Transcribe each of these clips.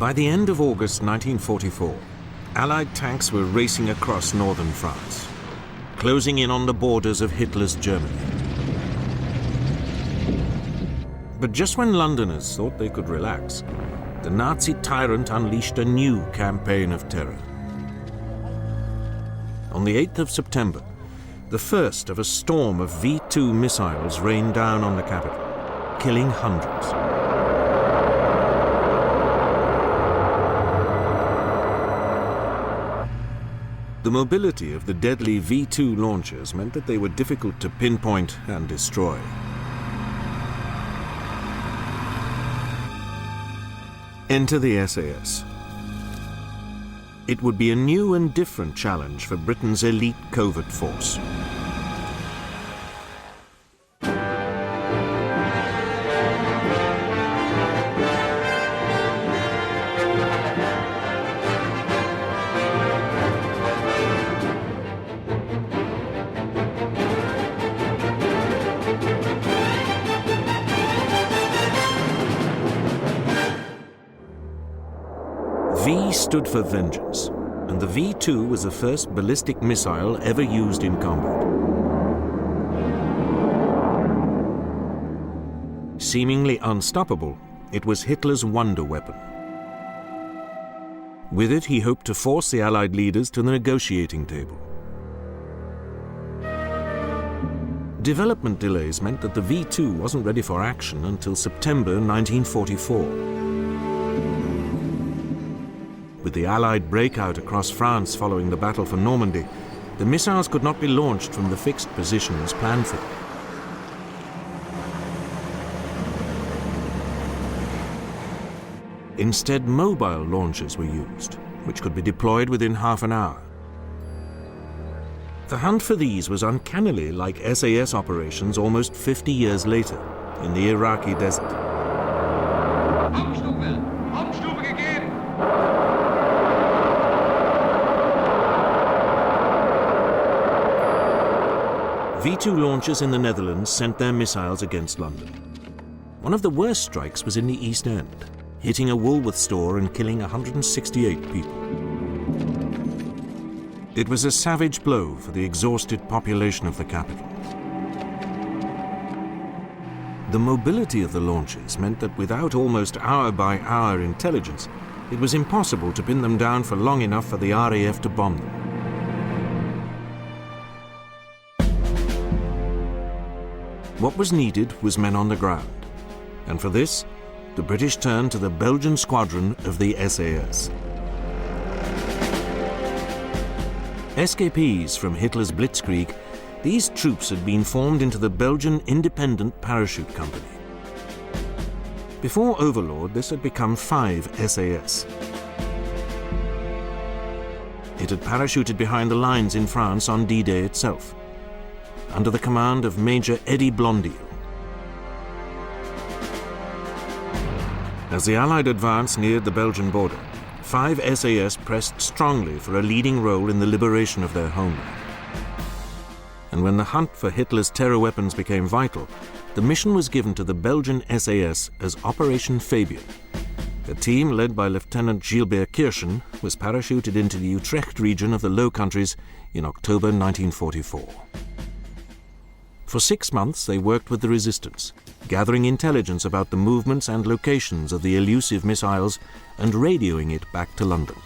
By the end of August 1944, Allied tanks were racing across northern France, closing in on the borders of Hitler's Germany. But just when Londoners thought they could relax, the Nazi tyrant unleashed a new campaign of terror. On the 8th of September, the first of a storm of V-2 missiles rained down on the capital, killing hundreds. The mobility of the deadly V-2 launchers meant that they were difficult to pinpoint and destroy. Enter the SAS. It would be a new and different challenge for Britain's elite covert force. V stood for vengeance, and the V-2 was the first ballistic missile ever used in combat. Seemingly unstoppable, it was Hitler's wonder weapon. With it, he hoped to force the Allied leaders to the negotiating table. Development delays meant that the V-2 wasn't ready for action until September 1944. With the Allied breakout across France following the battle for Normandy, the missiles could not be launched from the fixed positions planned for. Instead, mobile launchers were used, which could be deployed within half an hour. The hunt for these was uncannily like SAS operations almost 50 years later in the Iraqi desert. V-2 launchers in the Netherlands sent their missiles against London. One of the worst strikes was in the East End, hitting a Woolworth store and killing 168 people. It was a savage blow for the exhausted population of the capital. The mobility of the launchers meant that without almost hour-by-hour intelligence, it was impossible to pin them down for long enough for the RAF to bomb them. What was needed was men on the ground, and for this, the British turned to the Belgian squadron of the SAS. Escapees from Hitler's Blitzkrieg, these troops had been formed into the Belgian Independent Parachute Company. Before Overlord, this had become 5 SAS. It had parachuted behind the lines in France on D-Day itself, under the command of Major Eddie Blondeel. As the Allied advance neared the Belgian border, 5 SAS pressed strongly for a leading role in the liberation of their homeland. And when the hunt for Hitler's terror weapons became vital, the mission was given to the Belgian SAS as Operation Fabian. A team led by Lieutenant Gilbert Kirschen was parachuted into the Utrecht region of the Low Countries in October 1944. For 6 months, they worked with the resistance, gathering intelligence about the movements and locations of the elusive missiles and radioing it back to London.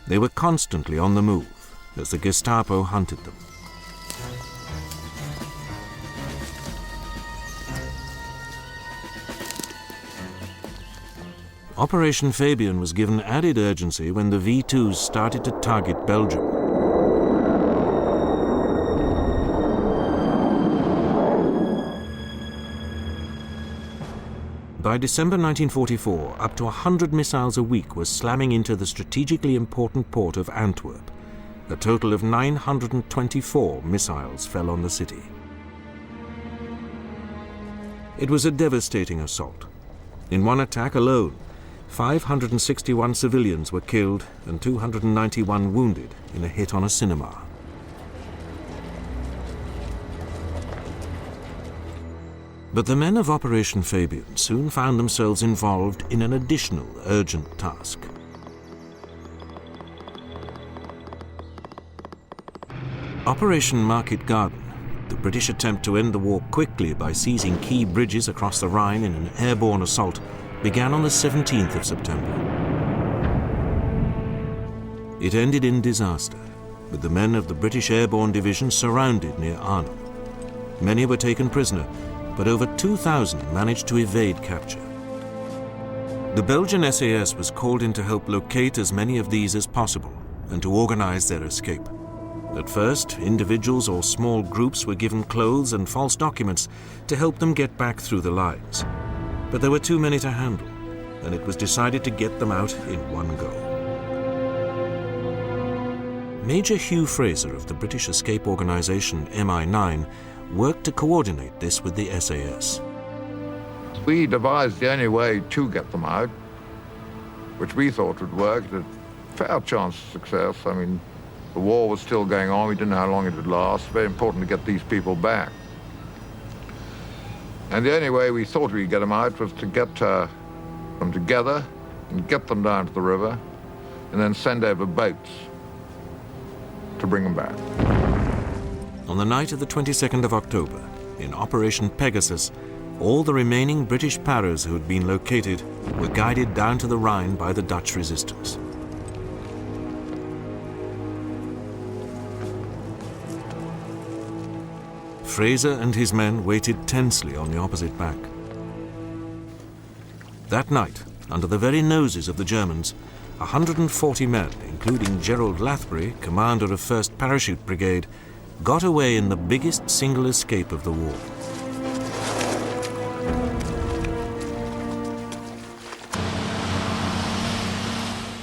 They were constantly on the move as the Gestapo hunted them. Operation Fabian was given added urgency when the V-2s started to target Belgium. By December 1944, up to 100 missiles a week were slamming into the strategically important port of Antwerp. A total of 924 missiles fell on the city. It was a devastating assault. In one attack alone, 561 civilians were killed and 291 wounded in a hit on a cinema. But the men of Operation Fabian soon found themselves involved in an additional urgent task. Operation Market Garden, the British attempt to end the war quickly by seizing key bridges across the Rhine in an airborne assault, began on the 17th of September. It ended in disaster, with the men of the British Airborne Division surrounded near Arnhem. Many were taken prisoner, but over 2,000 managed to evade capture. The Belgian SAS was called in to help locate as many of these as possible and to organize their escape. At first, individuals or small groups were given clothes and false documents to help them get back through the lines. But there were too many to handle, and it was decided to get them out in one go. Major Hugh Fraser of the British escape organization MI9 worked to coordinate this with the SAS. We devised the only way to get them out, which we thought would work. It had a fair chance of success. I mean, the war was still going on. We didn't know how long it would last. Very important to get these people back. And the only way we thought we'd get them out was to get them together and get them down to the river and then send over boats to bring them back. On the night of the 22nd of October, in Operation Pegasus, all the remaining British paras who had been located were guided down to the Rhine by the Dutch resistance. Fraser and his men waited tensely on the opposite bank. That night, under the very noses of the Germans, 140 men, including Gerald Lathbury, commander of 1st Parachute Brigade, got away in the biggest single escape of the war.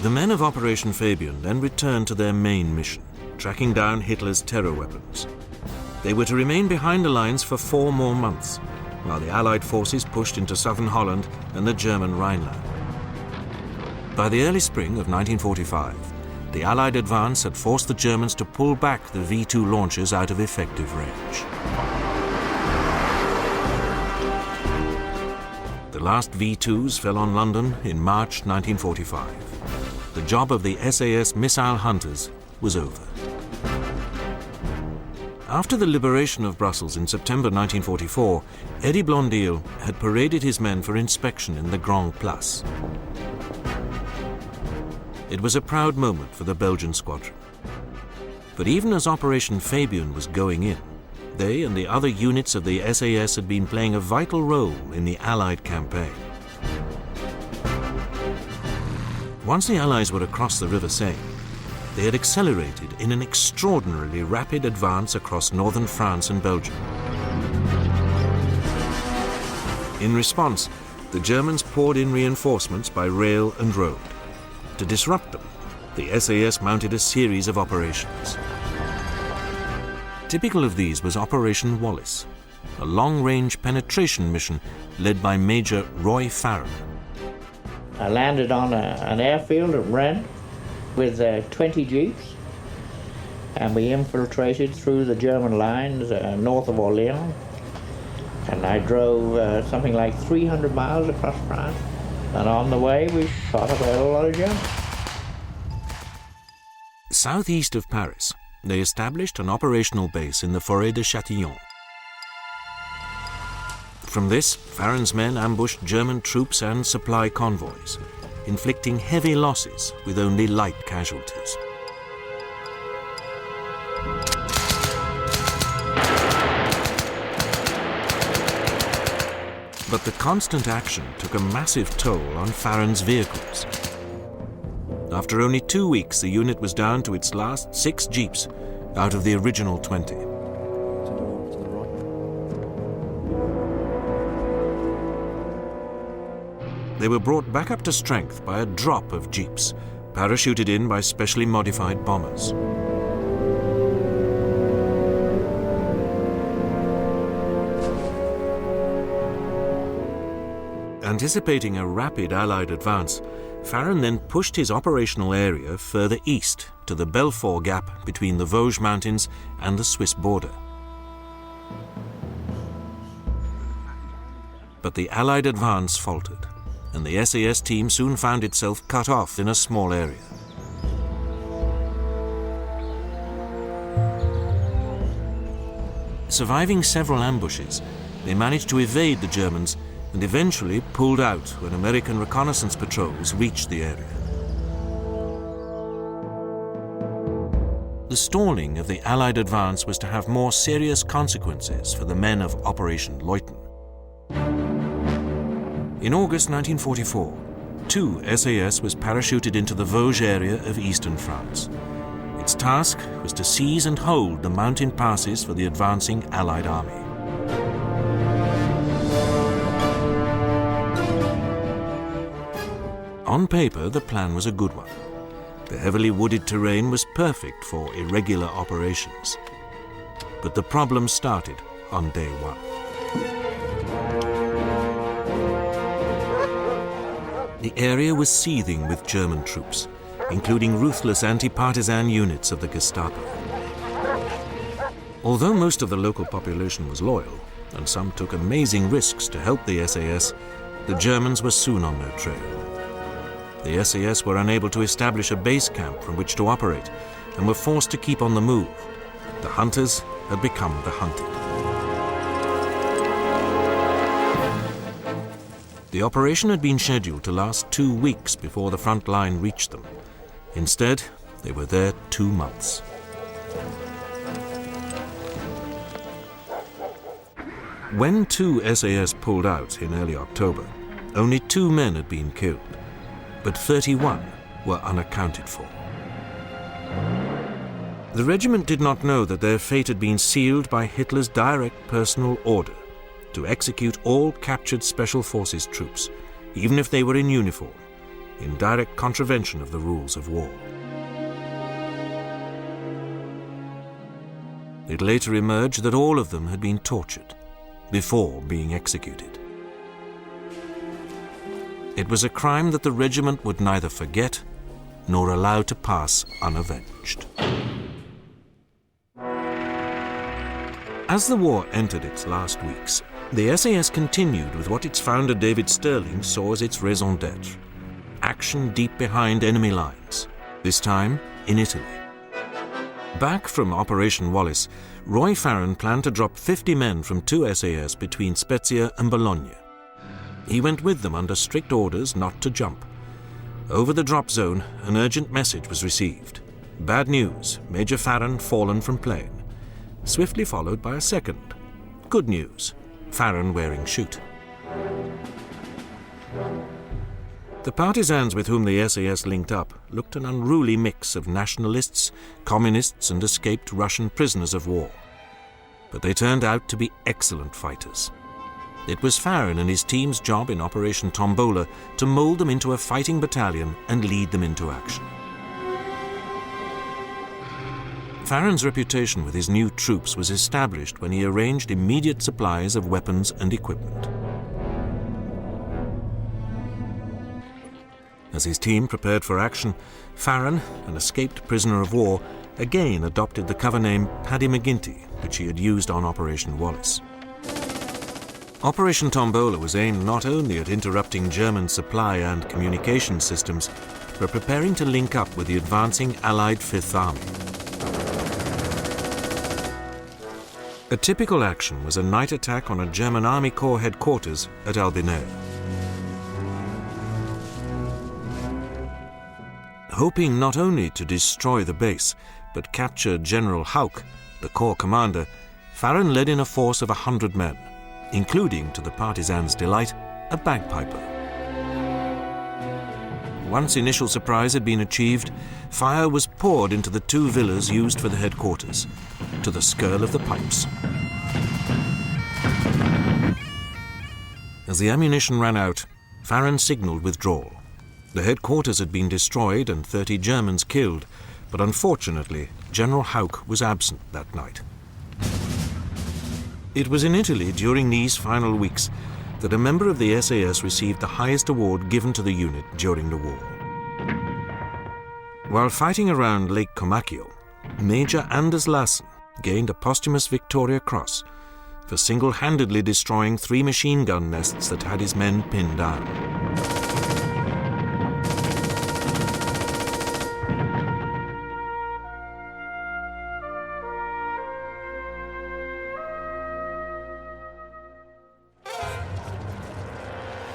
The men of Operation Fabian then returned to their main mission, tracking down Hitler's terror weapons. They were to remain behind the lines for 4 more months, while the Allied forces pushed into southern Holland and the German Rhineland. By the early spring of 1945, the Allied advance had forced the Germans to pull back the V-2 launchers out of effective range. The last V-2s fell on London in March 1945. The job of the SAS missile hunters was over. After the liberation of Brussels in September 1944, Eddie Blondeel had paraded his men for inspection in the Grand Place. It was a proud moment for the Belgian squadron. But even as Operation Fabian was going in, they and the other units of the SAS had been playing a vital role in the Allied campaign. Once the Allies were across the River Seine, they had accelerated in an extraordinarily rapid advance across northern France and Belgium. In response, the Germans poured in reinforcements by rail and road. To disrupt them, the SAS mounted a series of operations. Typical of these was Operation Wallace, a long-range penetration mission led by Major Roy Farren. I landed on an airfield at Rennes with 20 jeeps, and we infiltrated through the German lines north of Orléans, and I drove something like 300 miles across France. And on the way, we shot away a lot of Germans. Southeast of Paris, they established an operational base in the Forêt de Châtillon. From this, Farren's men ambushed German troops and supply convoys, inflicting heavy losses with only light casualties. But the constant action took a massive toll on Farren's vehicles. After only 2 weeks, the unit was down to its last 6 jeeps out of the original 20. They were brought back up to strength by a drop of jeeps, parachuted in by specially modified bombers. Anticipating a rapid Allied advance, Farren then pushed his operational area further east to the Belfort Gap between the Vosges Mountains and the Swiss border. But the Allied advance faltered, and the SAS team soon found itself cut off in a small area. Surviving several ambushes, they managed to evade the Germans and eventually pulled out when American reconnaissance patrols reached the area. The stalling of the Allied advance was to have more serious consequences for the men of Operation Leuthen. In August 1944, 2 SAS was parachuted into the Vosges area of eastern France. Its task was to seize and hold the mountain passes for the advancing Allied army. On paper, the plan was a good one. The heavily wooded terrain was perfect for irregular operations. But the problem started on day one. The area was seething with German troops, including ruthless anti-partisan units of the Gestapo. Although most of the local population was loyal, and some took amazing risks to help the SAS, the Germans were soon on their trail. The SAS were unable to establish a base camp from which to operate, and were forced to keep on the move. The hunters had become the hunted. The operation had been scheduled to last 2 weeks before the front line reached them. Instead, they were there 2 months. When 2 SAS pulled out in early October, only 2 men had been killed, but 31 were unaccounted for. The regiment did not know that their fate had been sealed by Hitler's direct personal order to execute all captured Special Forces troops, even if they were in uniform, in direct contravention of the rules of war. It later emerged that all of them had been tortured before being executed. It was a crime that the regiment would neither forget nor allow to pass unavenged. As the war entered its last weeks, the SAS continued with what its founder David Stirling saw as its raison d'etre: action deep behind enemy lines, this time in Italy. Back from Operation Wallace, Roy Farren planned to drop 50 men from 2 SAS between Spezia and Bologna. He went with them under strict orders not to jump. Over the drop zone, an urgent message was received. Bad news, Major Farren fallen from plane. Swiftly followed by a second. Good news, Farren wearing chute. The partisans with whom the SAS linked up looked an unruly mix of nationalists, communists, and escaped Russian prisoners of war. But they turned out to be excellent fighters. It was Farren and his team's job in Operation Tombola to mold them into a fighting battalion and lead them into action. Farren's reputation with his new troops was established when he arranged immediate supplies of weapons and equipment. As his team prepared for action, Farren, an escaped prisoner of war, again adopted the cover name Paddy McGinty, which he had used on Operation Wallace. Operation Tombola was aimed not only at interrupting German supply and communication systems, but preparing to link up with the advancing Allied Fifth Army. A typical action was a night attack on a German Army Corps headquarters at Albinea. Hoping not only to destroy the base, but capture General Hauck, the Corps commander, Farren led in a force of 100 men, including, to the partisans' delight, a bagpiper. Once initial surprise had been achieved, fire was poured into the 2 villas used for the headquarters, to the skirl of the pipes. As the ammunition ran out, Farren signaled withdrawal. The headquarters had been destroyed and 30 Germans killed, but unfortunately, General Hauck was absent that night. It was in Italy during these final weeks that a member of the SAS received the highest award given to the unit during the war. While fighting around Lake Comacchio, Major Anders Lassen gained a posthumous Victoria Cross, for single-handedly destroying 3 machine gun nests that had his men pinned down.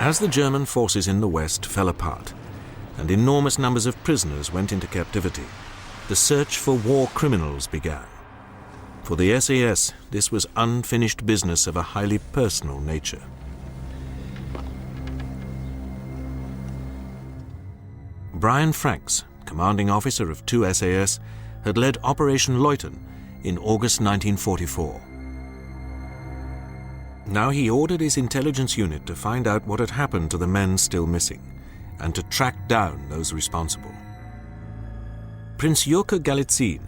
As the German forces in the West fell apart, and enormous numbers of prisoners went into captivity, the search for war criminals began. For the SAS, this was unfinished business of a highly personal nature. Brian Franks, commanding officer of 2 SAS, had led Operation Leuthen in August 1944. Now he ordered his intelligence unit to find out what had happened to the men still missing, and to track down those responsible. Prince Jurka Galitzin,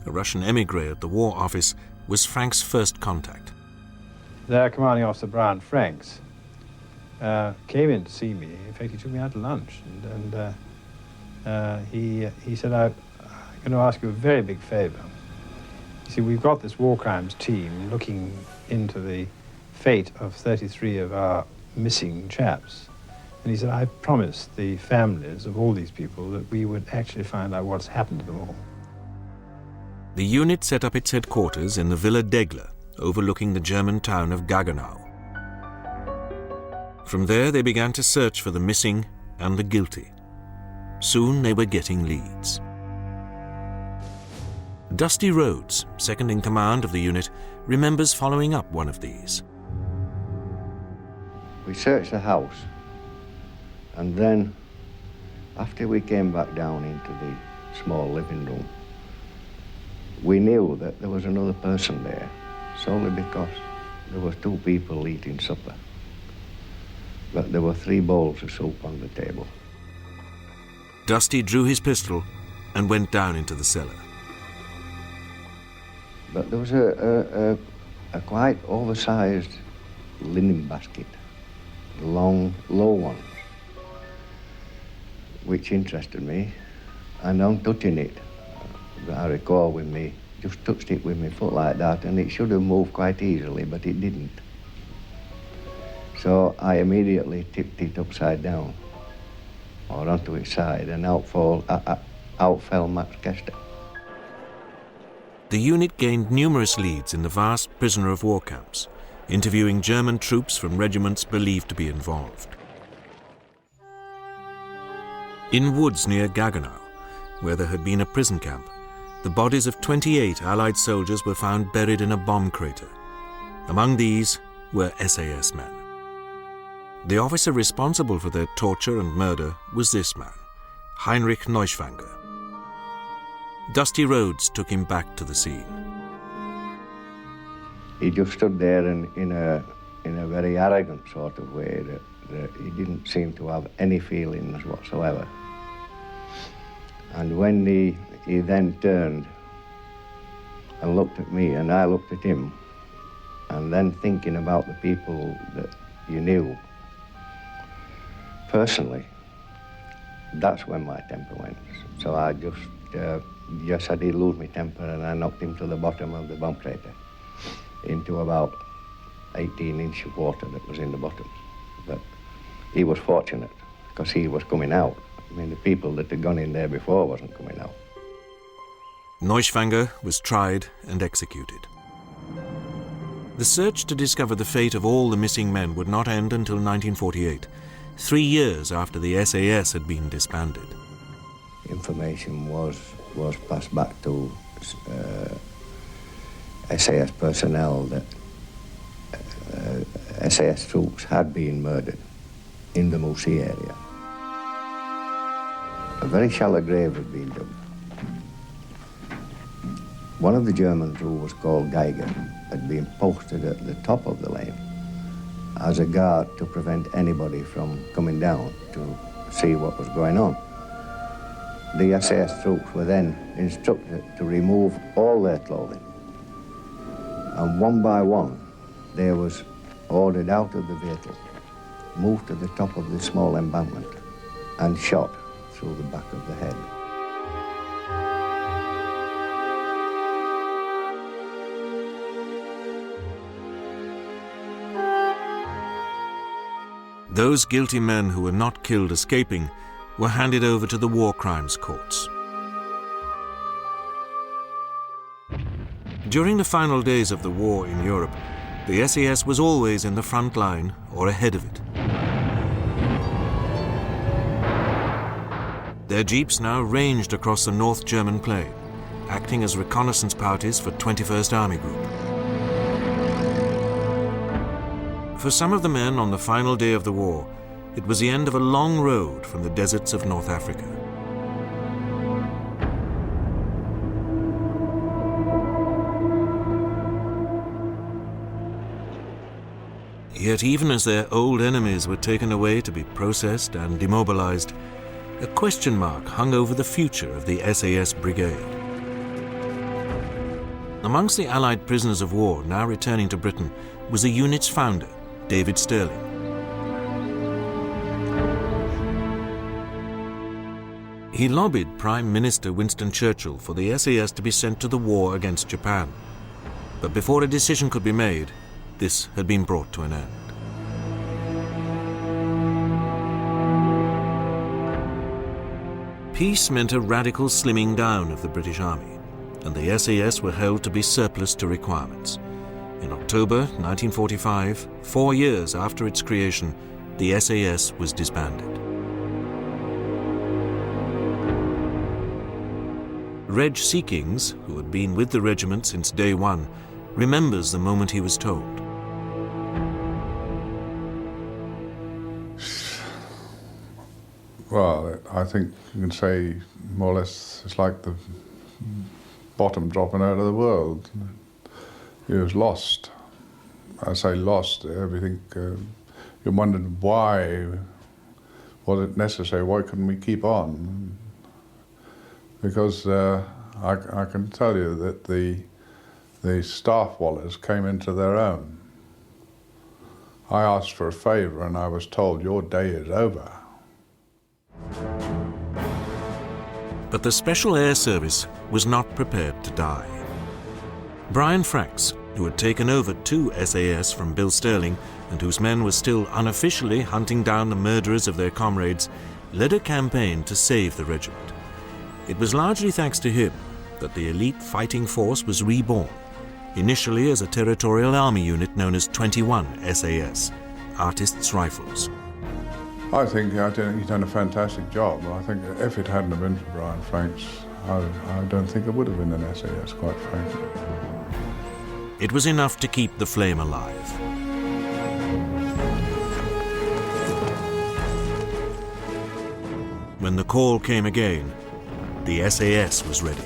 a Russian emigre at the War Office, was Frank's first contact. Their commanding officer, Brian Franks, came in to see me. In fact, he took me out to lunch, and he said, I'm going to ask you a very big favor. You see, we've got this war crimes team looking into the fate of 33 of our missing chaps. And he said, I promised the families of all these people that we would actually find out what's happened to them all. The unit set up its headquarters in the Villa Degler, overlooking the German town of Gaggenau. From there, they began to search for the missing and the guilty. Soon they were getting leads. Dusty Rhodes, second in command of the unit, remembers following up one of these. We searched the house, and then after we came back down into the small living room, we knew that there was another person there, solely because there were 2 people eating supper. But there were 3 bowls of soup on the table. Dusty drew his pistol and went down into the cellar. But there was a quite oversized linen basket, long, low one, which interested me. And on touching it, I recall with me, just touched it with my foot like that, and it should have moved quite easily, but it didn't. So I immediately tipped it upside down, or onto its side, and out fell Max Kester. The unit gained numerous leads in the vast prisoner of war camps, interviewing German troops from regiments believed to be involved. In woods near Gaggenau, where there had been a prison camp, the bodies of 28 Allied soldiers were found buried in a bomb crater. Among these were SAS men. The officer responsible for their torture and murder was this man, Heinrich Neuschwanger. Dusty Rhodes took him back to the scene. He just stood there in a very arrogant sort of way that he didn't seem to have any feelings whatsoever. And when he then turned and looked at me, and I looked at him, and then thinking about the people that you knew personally, that's when my temper went. So I just I did lose my temper, and I knocked him to the bottom of the bomb crater, into about 18 inches of water that was in the bottom. But he was fortunate, because he was coming out. I mean, the people that had gone in there before wasn't coming out. Neuschwanger was tried and executed. The search to discover the fate of all the missing men would not end until 1948, 3 years after the SAS had been disbanded. Information was passed back to SAS personnel that SAS troops had been murdered in the Moussi area. A very shallow grave had been dug. One of the Germans, who was called Geiger, had been posted at the top of the lane as a guard to prevent anybody from coming down to see what was going on. The SAS troops were then instructed to remove all their clothing. And one by one, they was ordered out of the vehicle, moved to the top of the small embankment, and shot through the back of the head. Those guilty men who were not killed escaping were handed over to the war crimes courts. During the final days of the war in Europe, the SAS was always in the front line or ahead of it. Their jeeps now ranged across the North German plain, acting as reconnaissance parties for 21st Army Group. For some of the men on the final day of the war, it was the end of a long road from the deserts of North Africa. Yet even as their old enemies were taken away to be processed and demobilized, a question mark hung over the future of the SAS brigade. Amongst the Allied prisoners of war now returning to Britain was the unit's founder, David Stirling. He lobbied Prime Minister Winston Churchill for the SAS to be sent to the war against Japan. But before a decision could be made, this had been brought to an end. Peace meant a radical slimming down of the British Army, and the SAS were held to be surplus to requirements. In October 1945, 4 years after its creation, the SAS was disbanded. Reg Seekings, who had been with the regiment since day one, remembers the moment he was told. Well, I think you can say more or less it's like the bottom dropping out of the world. He was lost. I say lost, everything. You wondered why was it necessary, why couldn't we keep on? Because I can tell you that the staff wallers came into their own. I asked for a favour and I was told, your day is over. But the Special Air Service was not prepared to die. Brian Franks, who had taken over 2 SAS from Bill Stirling and whose men were still unofficially hunting down the murderers of their comrades, led a campaign to save the regiment. It was largely thanks to him that the elite fighting force was reborn, initially as a territorial army unit known as 21 SAS, Artists' Rifles. I think he's done a fantastic job. I think if it hadn't been for Brian Franks, I don't think it would have been an SAS, quite frankly. It was enough to keep the flame alive. When the call came again, the SAS was ready.